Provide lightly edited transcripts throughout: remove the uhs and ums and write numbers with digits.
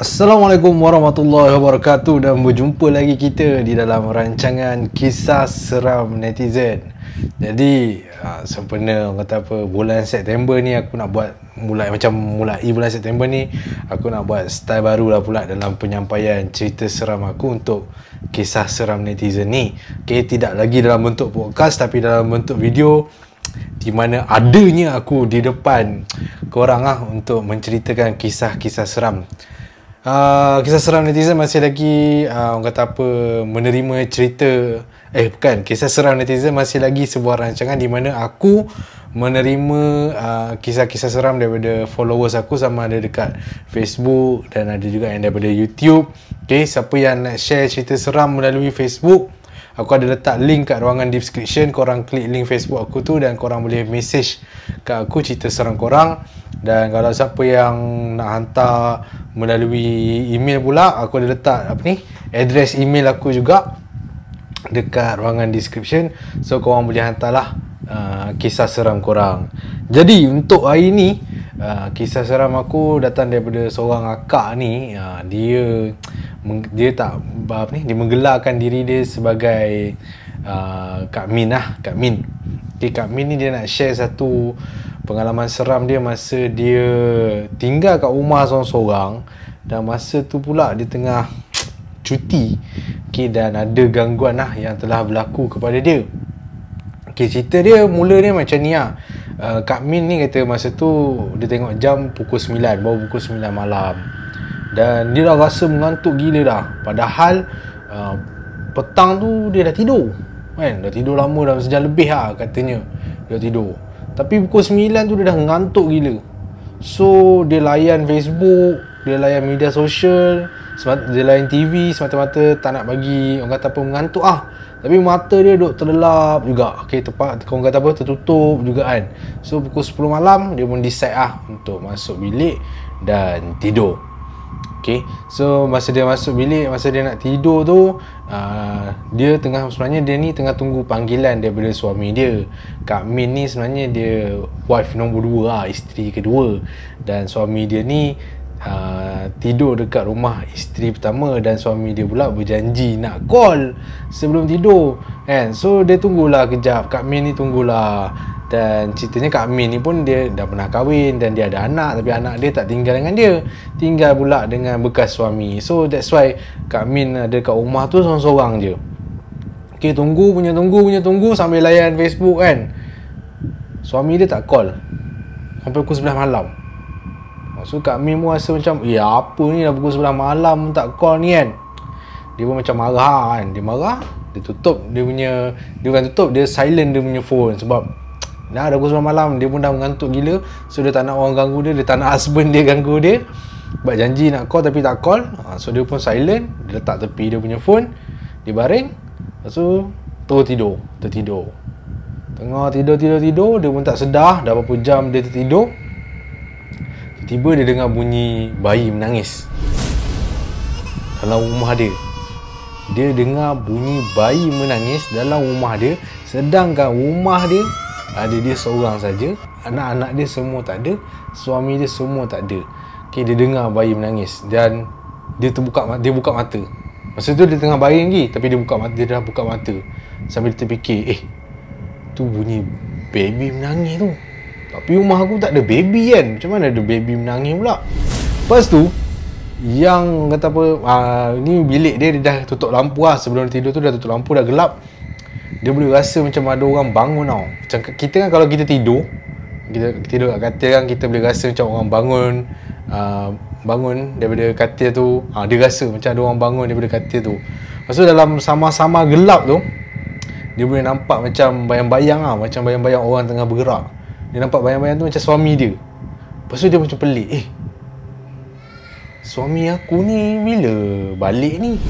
Assalamualaikum warahmatullahi wabarakatuh dan berjumpa lagi kita di dalam rancangan Kisah Seram Netizen. Jadi sempena orang kata apa, bulan September ni aku nak buat mulai bulan September ni aku nak buat style baru lah pula dalam penyampaian cerita seram aku untuk Kisah Seram Netizen ni. Okay, tidak lagi dalam bentuk podcast tapi dalam bentuk video, di mana adanya aku di depan korang untuk menceritakan kisah-kisah seram. Kisah seram netizen masih lagi orang kata apa, menerima cerita kisah seram netizen masih lagi sebuah rancangan di mana aku menerima kisah-kisah seram daripada followers aku, sama ada dekat Facebook dan ada juga yang daripada YouTube. Okay, siapa yang nak share cerita seram melalui Facebook, aku ada letak link kat ruangan description. Korang klik link Facebook aku tu dan korang boleh message kat aku cerita seram korang. Dan kalau siapa yang nak hantar melalui email pula, aku ada letak address email aku juga dekat ruangan description. So korang boleh hantarlah kisah seram korang. Jadi untuk hari ni, kisah seram aku datang daripada seorang akak ni. Dia menggelarkan diri dia sebagai Kak Min lah, Kak Min. Okay, Kak Min ni dia nak share satu pengalaman seram dia masa dia tinggal kat rumah seorang-seorang, dan masa tu pula dia tengah cuti. Okay, dan ada gangguan yang telah berlaku kepada dia. Okay, cerita dia mula dia macam ni Kak Min ni kata masa tu dia tengok jam pukul 9, baru pukul 9 malam, dan dia dah rasa mengantuk gila dah. Padahal petang tu dia dah tidur kan, dah tidur lama, dah sejam lebih katanya dia tidur. Tapi pukul 9 tu dia dah ngantuk gila. So dia layan Facebook, dia layan media sosial, dia layan TV, semata-mata tak nak bagi orang kata apa mengantuk Tapi mata dia duk terlelap juga. Okay, orang kata apa, tertutup juga kan. So pukul 10 malam dia pun decide untuk masuk bilik dan tidur. Okay, so masa dia masuk bilik, masa dia nak tidur tu, dia sebenarnya dia ni tengah tunggu panggilan daripada suami dia. Kak Min ni sebenarnya dia wife nombor 2 isteri kedua. Dan suami dia ni tidur dekat rumah isteri pertama, dan suami dia pula berjanji nak call sebelum tidur kan. So dia tunggulah kejap, Kak Min ni tunggulah. Dan ceritanya Kak Min ni pun dia dah pernah kahwin dan dia ada anak, tapi anak dia tak tinggal dengan dia, tinggal pula dengan bekas suami. So that's why Kak Min ada kat rumah tu seorang-seorang je. Okay, tunggu sambil layan Facebook kan. Suami dia tak call sampai pukul 11 malam. So Kak Min pun rasa macam, apa ni dah pukul 11 malam tak call ni kan. Dia pun macam marah kan. Dia marah, dia tutup dia punya, dia bukan tutup, dia silent dia punya phone. Sebab dah pukul 11 malam, dia pun dah mengantuk gila. So dia tak nak orang ganggu dia, dia tak nak husband dia ganggu dia. Buat janji nak call tapi tak call. So dia pun silent, dia letak tepi dia punya phone, dia baring. Lepas tu tertidur. Tengah tidur, dia pun tak sedar dah berapa jam dia tertidur. Tiba-tiba dia dengar bunyi bayi menangis dalam rumah dia. Dia dengar bunyi bayi menangis dalam rumah dia, sedangkan rumah dia ada dia seorang saja, anak-anak dia semua tak ada, suami dia semua tak ada. Okay, dia dengar bayi menangis dan dia buka mata. Masa tu dia tengah baring lagi, tapi dia dah buka mata sambil dia terfikir, tu bunyi baby menangis tu. Tapi rumah aku tak ada baby kan, macam mana ada baby menangis pula. Lepas tu yang kata apa, ni bilik dia dah tutup lampu sebelum dia tidur tu dah tutup lampu, dah gelap. Dia boleh rasa macam ada orang bangun tau. Macam kita kan, kalau kita tidur kat katil kan, kita boleh rasa macam orang bangun daripada katil tu. Dia rasa macam ada orang bangun daripada katil tu. Lepas tu dalam sama-sama gelap tu, dia boleh nampak macam bayang-bayang macam bayang-bayang orang tengah bergerak. Dia nampak bayang-bayang tu macam suami dia. Lepas tu dia macam pelik, suami aku ni bila balik ni?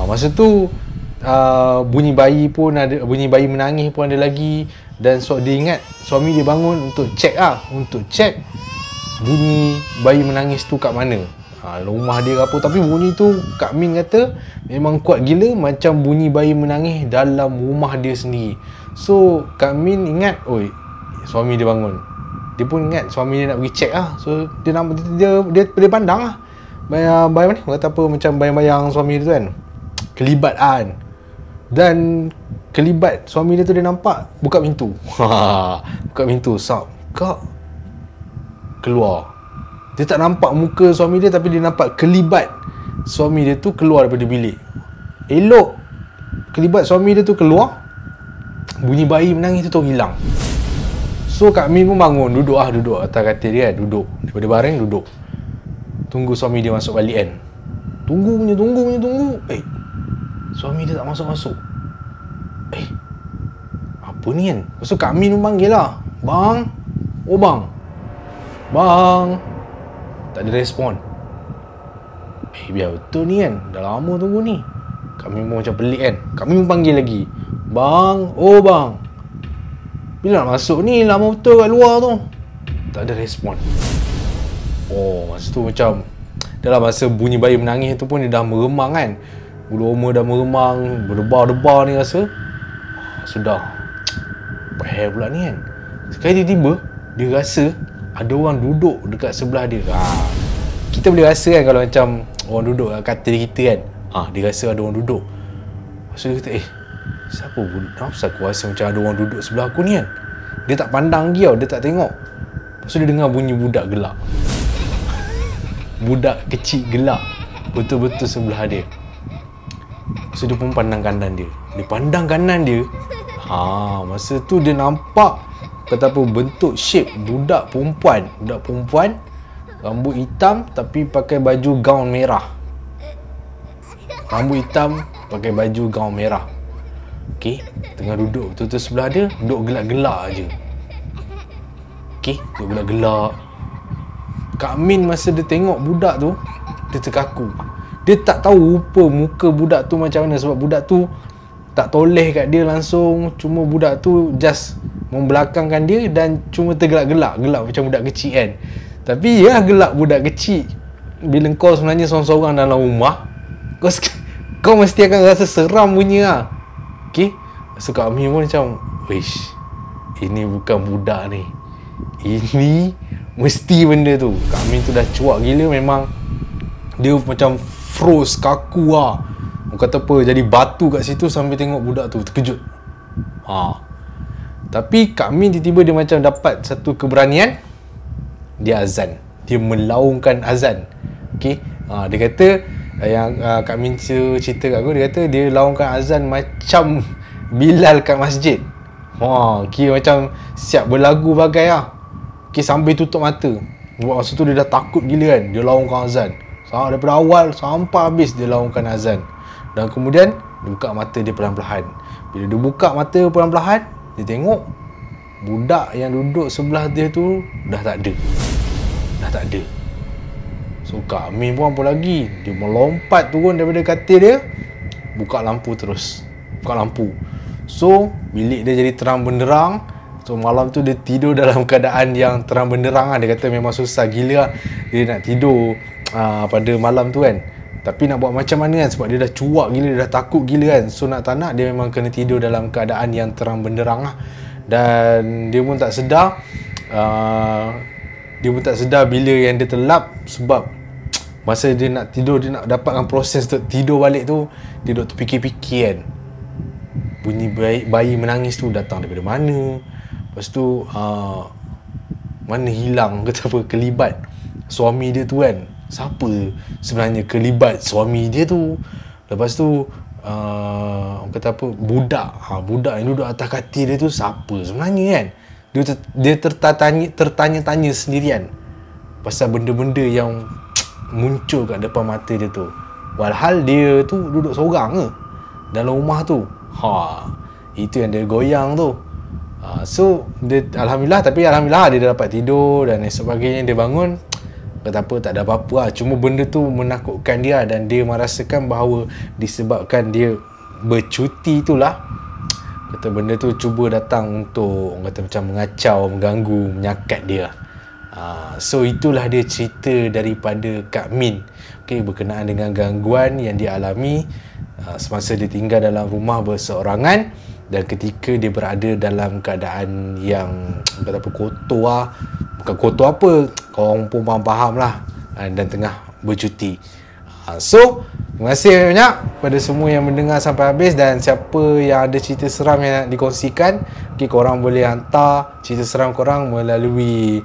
Masa tu bunyi bayi menangis pun ada lagi. Dan dia ingat suami dia bangun untuk cek bunyi bayi menangis tu kat mana, rumah dia apa. Tapi bunyi tu Kak Min kata memang kuat gila, macam bunyi bayi menangis dalam rumah dia sendiri. So Kak Min ingat, suami dia bangun. Dia pun ingat suami dia nak pergi cek So dia pandang bayang ni, kata apa, macam bayang-bayang suami dia tu kan, kelibat kan. Dan kelibat suami dia tu dia nampak buka pintu. Buka pintu, kak keluar. Dia tak nampak muka suami dia, tapi dia nampak kelibat suami dia tu keluar daripada bilik. Elok kelibat suami dia tu keluar, bunyi bayi menangis tu hilang. So Kak Min pun bangun, duduk atas katil dia kan, duduk daripada baring, duduk tunggu suami dia masuk balik kan. Tunggu. Suami dia tak masuk. Apa ni kan? Lepas tu Kak Min pun panggil lah, bang. Tak ada respon. Biar betul ni kan, dah lama tunggu ni. Kak Min pun macam pelik kan. Kak Min pun panggil lagi, bang. Bila nak masuk ni, lama betul kat luar tu. Tak ada respon. Masa tu macam, dalam masa bunyi bayi menangis tu pun dia dah meremang kan. Bulu roma dah meremang, berdebar-debar ni rasa. Sudah, bahaya pula ni kan. Sekali tiba-tiba dia rasa ada orang duduk dekat sebelah dia. Kita boleh rasa kan kalau macam orang duduk kat katil kita kan. Dia rasa ada orang duduk. Lepas tu dia kata, siapa pun? Kenapa aku rasa macam ada orang duduk sebelah aku ni kan? Dia tak pandang lagi tau, dia tak tengok. Lepas tu dia dengar bunyi budak gelak. Budak kecil gelak betul-betul sebelah dia. So dia pun pandang kanan dia. Masa tu dia nampak, kata apa, bentuk shape budak perempuan, rambut hitam tapi pakai baju gaun merah. Okey, tengah duduk betul-betul sebelah dia, duduk gelak-gelak je. Duduk gelak-gelak. Kak Min masa dia tengok budak tu, dia terkaku. Dia tak tahu rupa muka budak tu macam mana, sebab budak tu tak toleh kat dia langsung. Cuma budak tu just membelakangkan dia dan cuma tergelak-gelak, macam budak kecil kan. Tapi gelak budak kecil bila kau sebenarnya seorang-seorang dalam rumah, kau mesti akan rasa seram punya . So Kak Min pun macam, ini bukan budak ni, ini mesti benda tu. Kak Min tu dah cuak gila. Memang dia macam froze, kaku lah. Kata apa, jadi batu kat situ sambil tengok budak tu, terkejut. Tapi Kak Min tiba-tiba dia macam dapat satu keberanian. Dia azan, dia melaungkan azan. Dia kata, yang Kak Min cerita kat aku, dia kata dia laungkan azan macam Bilal kat masjid. Kira macam siap berlagu bagai lah. Sambil tutup mata. Masa tu dia dah takut gila kan. Dia laungkan azan daripada awal sampai habis, dia laungkan azan. Dan kemudian dia buka mata dia perlahan-lahan. Bila dia buka mata perlahan-lahan, dia tengok budak yang duduk sebelah dia tu dah tak ada. So Kak Min pun apa lagi, dia melompat turun daripada katil dia, buka lampu. So bilik dia jadi terang benderang. So malam tu dia tidur dalam keadaan yang terang benderang lah. Dia kata memang susah gila lah dia nak tidur pada malam tu kan. Tapi nak buat macam mana kan, sebab dia dah cuak gila, dia dah takut gila kan. So nak tak nak, dia memang kena tidur dalam keadaan yang terang benderang lah. Dan dia pun tak sedar bila yang dia terlap. Sebab masa dia nak tidur, dia nak dapatkan proses untuk tidur balik tu, dia duk terfikir-fikir kan, bunyi bayi menangis tu datang daripada mana. Lepas tu mana hilang, kata apa, kelibat suami dia tu kan. Siapa sebenarnya kelibat suami dia tu? Lepas tu kata apa, budak yang duduk atas katil dia tu siapa sebenarnya kan. Dia tertanya-tanya sendirian pasal benda-benda yang muncul kat depan mata dia tu. Walhal dia tu duduk seorang ke dalam rumah tu. Itu yang dia goyang tu. So dia, Alhamdulillah dia dah dapat tidur dan sebagainya. Dia bangun, kata apa, tak ada apa-apa lah. Cuma benda tu menakutkan dia dan dia merasakan bahawa disebabkan dia bercuti itulah, kata benda tu cuba datang untuk, orang kata, macam mengacau, mengganggu, menyakat dia. So itulah dia cerita daripada Kak Min, berkenaan dengan gangguan yang dia alami semasa dia tinggal dalam rumah berseorangan. Dan ketika dia berada dalam keadaan yang, kata apa, kotor lah. Bukan kotor apa, korang pun faham lah. Dan tengah bercuti. So, terima kasih banyak pada semua yang mendengar sampai habis, dan siapa yang ada cerita seram yang nak dikongsikan, korang boleh hantar cerita seram korang melalui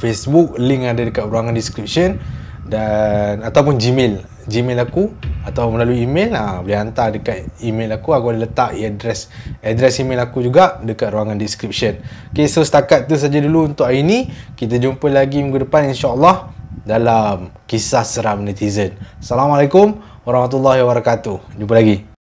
Facebook, link ada dekat ruangan description, dan ataupun Gmail aku, atau melalui email boleh hantar dekat email aku ada letak address email aku juga dekat ruangan description. So setakat tu saja dulu untuk hari ni. Kita jumpa lagi minggu depan insya-Allah dalam kisah seram netizen. Assalamualaikum warahmatullahi wabarakatuh. Jumpa lagi.